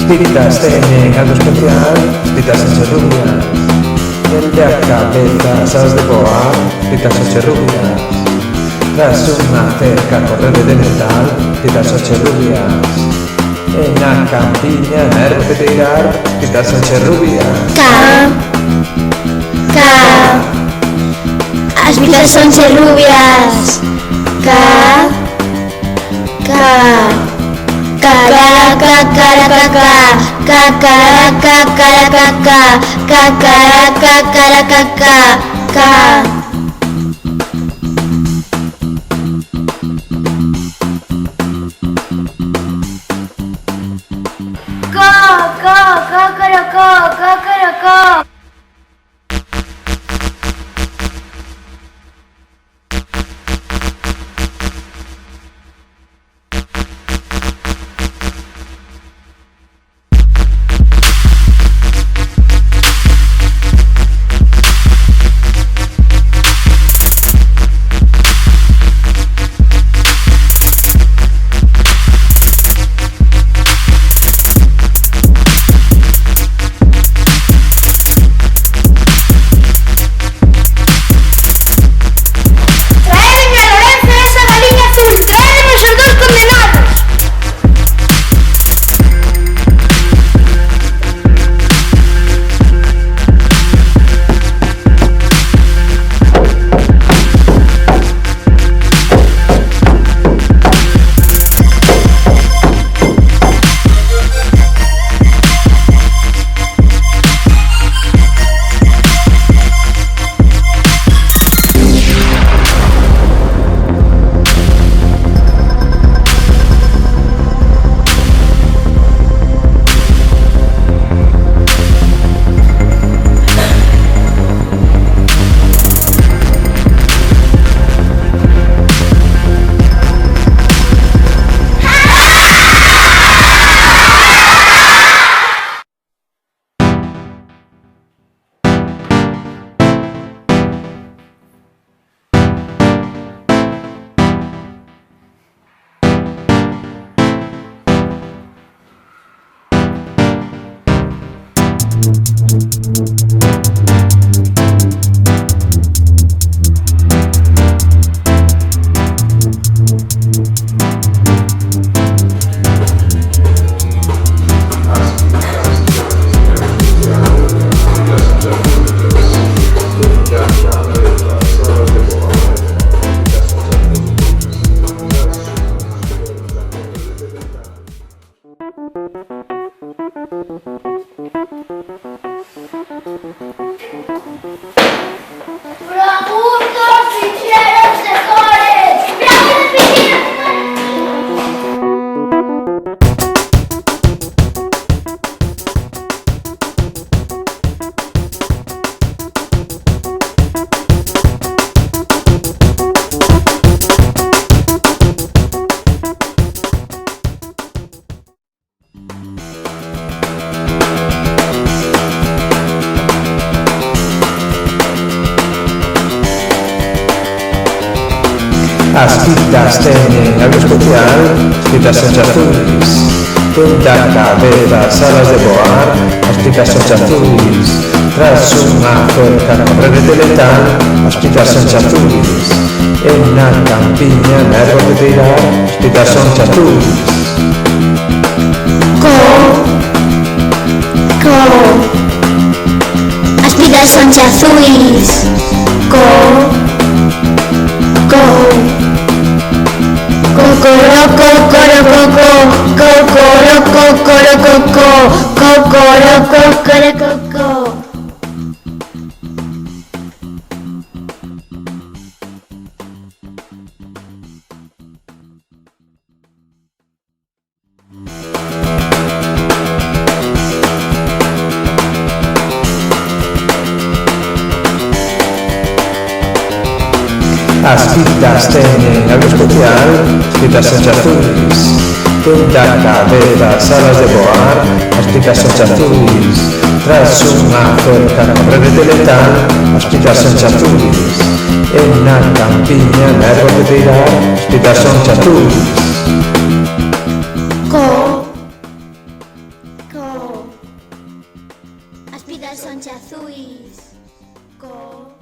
pitas tienen algo especial, pitas rubias. El de a cabeza sabes de boar, pitas rubias. Tras una cerca correr de metal, pitas rubias. En la campiña nervo que tirar, pitas rubias. As pitas son rubias. As pitas tienen algo especial, pitas son azules. En la cabeza sabes de boar, as pitas son azules. Tras una cerca correr de letal, as pitas son azules. En la campiña nervo que tirar, as pitas son azules. As pitas son azules. As pitas tienen algo especial, pitas son azules. En la cabeza sabes de boar, as pitas son azules. Tras una cerca correr de letal, as pitas son azules. En la campiña nervo que tirar, as pitas son azules. Co.